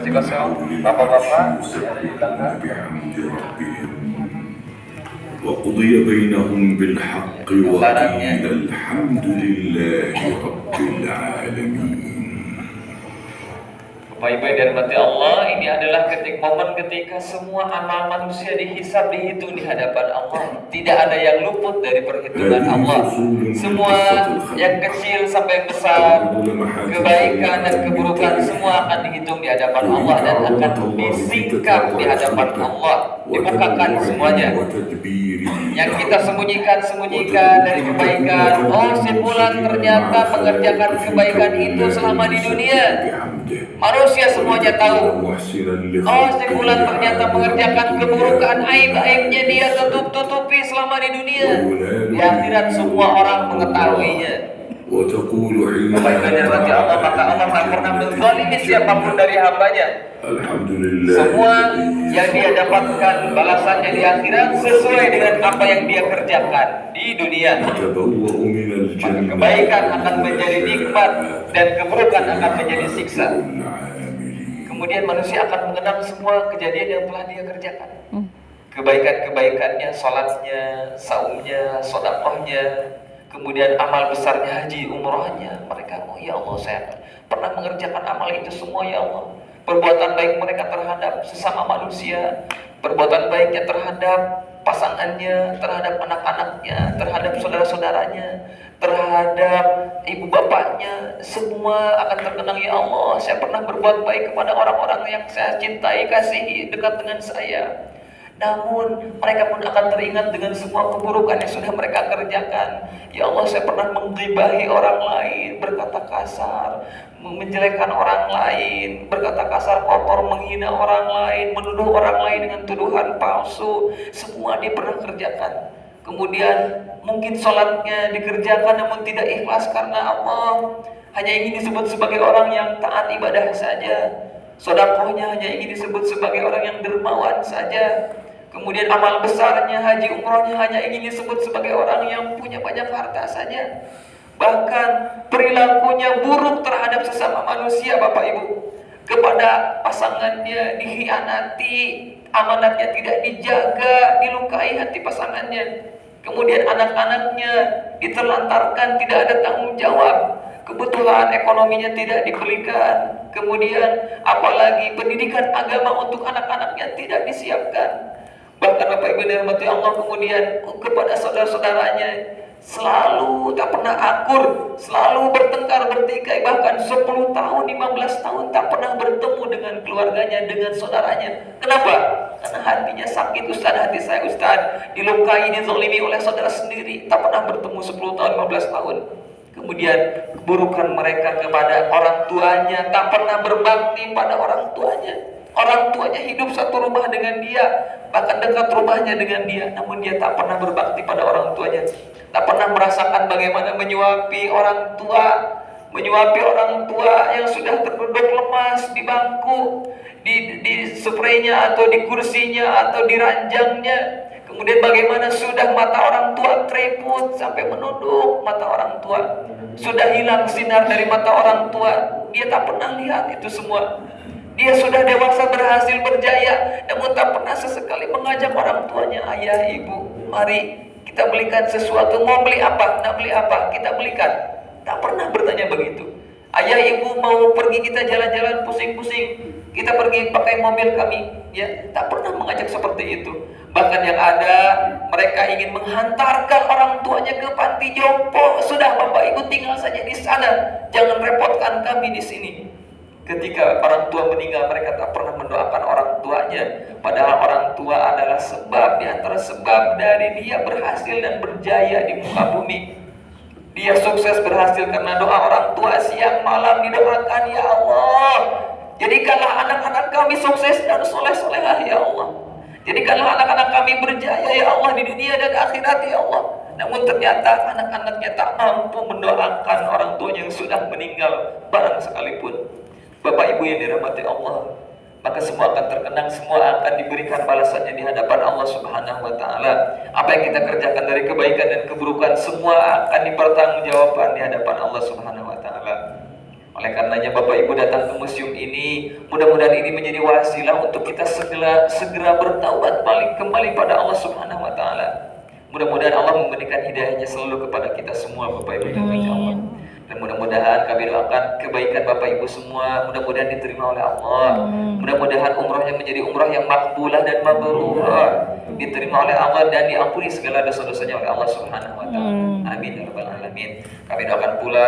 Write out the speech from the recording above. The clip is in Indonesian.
kasih kosong bapak-bapak dari belakang. وقضي بينهم بالحق وقيل الحمد لله رب العالمين. Bapak Ibu yang dirahmati Allah, ini adalah momen ketika semua amal manusia dihisab, dihitung di hadapan Allah. Tidak ada yang luput dari perhitungan Allah. Semua yang kecil sampai besar, kebaikan dan keburukan semua akan dihitung di hadapan Allah dan akan disingkap di hadapan Allah, dibukakan semuanya. Yang kita sembunyikan dari kebaikan, oh si fulan ternyata mengerjakan kebaikan itu selama di dunia. Manusia semuanya tahu. Oh si fulan ternyata mengerjakan keburukan, aib-aibnya dia tutup-tutupi selama di dunia. Di akhirat semua orang mengetahuinya. Bapak Ibu dirahmati Allah, maka Allah tak pernah menzalimi siapapun dari hambanya. Semua yang dia dapatkan balasannya di akhirat sesuai dengan apa yang dia kerjakan di dunia. Maka kebaikan akan menjadi nikmat dan keburukan akan menjadi siksa. Kemudian manusia akan mengenang semua kejadian yang telah dia kerjakan. Kebaikan-kebaikannya, sholatnya, saumnya, sedekahnya, kemudian amal besarnya haji, umrohnya. Mereka, oh ya Allah, saya pernah mengerjakan amal itu semua ya Allah. Perbuatan baik mereka terhadap sesama manusia, perbuatan baiknya terhadap pasangannya, terhadap anak-anaknya, terhadap saudara-saudaranya, terhadap ibu bapaknya, semua akan terkenang, ya Allah, saya pernah berbuat baik kepada orang-orang yang saya cintai, kasihi, dekat dengan saya. Namun mereka pun akan teringat dengan semua keburukan yang sudah mereka kerjakan. Ya Allah, saya pernah menggibahi orang lain, berkata kasar, menjelekkan orang lain, berkata kasar, kotor, menghina orang lain, menuduh orang lain dengan tuduhan palsu. Semua dia pernah kerjakan. Kemudian mungkin sholatnya dikerjakan namun tidak ikhlas karena Allah, hanya ingin disebut sebagai orang yang taat ibadah saja. Sedekahnya hanya ingin disebut sebagai orang yang dermawan saja. Kemudian amal besarnya, haji umrohnya hanya ingin disebut sebagai orang yang punya banyak harta saja. Bahkan perilakunya buruk terhadap sesama manusia, Bapak Ibu. Kepada pasangannya dikhianati, amanatnya tidak dijaga, dilukai hati pasangannya. Kemudian anak-anaknya diterlantarkan, tidak ada tanggung jawab. Kebutuhan ekonominya tidak diberikan. Kemudian apalagi pendidikan agama untuk anak-anaknya tidak disiapkan. Bahkan Bapak Ibu dirahmati Allah, kemudian kepada saudara-saudaranya selalu tak pernah akur, selalu bertengkar bertikai, bahkan 10 tahun, 15 tahun tak pernah bertemu dengan keluarganya, dengan saudaranya. Kenapa? Karena hatinya sakit, Ustaz, hati saya Ustaz dilukai, dizalimi oleh saudara sendiri, tak pernah bertemu 10 tahun, 15 tahun. Kemudian keburukan mereka kepada orang tuanya, tak pernah berbakti pada orang tuanya. Orang tuanya hidup satu rumah dengan dia, bahkan dekat rumahnya dengan dia, namun dia tak pernah berbakti pada orang tuanya. Tak pernah merasakan bagaimana menyuapi orang tua yang sudah terduduk lemas di bangku, di spraynya atau di kursinya atau di ranjangnya. Kemudian bagaimana sudah mata orang tua keriput sampai menunduk mata orang tua, sudah hilang sinar dari mata orang tua, dia tak pernah lihat itu semua. Dia sudah dewasa, berhasil, berjaya, namun tak pernah sesekali mengajak orang tuanya, ayah, ibu, mari kita belikan sesuatu. Mau beli apa? Nak beli apa? Kita belikan. Tak pernah bertanya begitu. Ayah, ibu mau pergi kita jalan-jalan pusing-pusing, kita pergi pakai mobil kami, ya, tak pernah mengajak seperti itu. Bahkan yang ada, mereka ingin menghantarkan orang tuanya ke panti jompo. Sudah, Bapak Ibu tinggal saja di sana, jangan repotkan kami di sini. Ketika orang tua meninggal, mereka tak pernah mendoakan orang tuanya. Padahal orang tua adalah sebab di antara sebab dari dia berhasil dan berjaya di muka bumi. Dia sukses berhasil karena doa orang tua siang malam didoakan, ya Allah, jadikanlah anak-anak kami sukses dan soleh-solehah, ya Allah. Jadikanlah anak-anak kami berjaya, ya Allah, di dunia dan akhirat, ya Allah. Namun ternyata anak-anaknya tak mampu mendoakan orang tuanya yang sudah meninggal, barang sekalipun. Bapak Ibu yang dirahmati Allah, maka semua akan terkenang, semua akan diberikan balasannya di hadapan Allah Subhanahu wa taala. Apa yang kita kerjakan dari kebaikan dan keburukan semua akan dipertanggungjawabkan di hadapan Allah Subhanahu wa taala. Oleh karenanya Bapak Ibu datang ke museum ini, mudah-mudahan ini menjadi wasilah untuk kita segera bertaubat balik kembali pada Allah Subhanahu wa taala. Mudah-mudahan Allah memberikan hidayahnya selalu kepada kita semua Bapak Ibu yang Allah. Dan mudah-mudahan kami doakan kebaikan Bapak Ibu semua, mudah-mudahan diterima oleh Allah. Mudah-mudahan umrahnya menjadi umrah yang makbulah dan mabrurah, diterima oleh Allah dan diampuni segala dosa-dosanya oleh Allah Subhanahu wa taala. Amin ya rabbal alamin. Kami doakan pula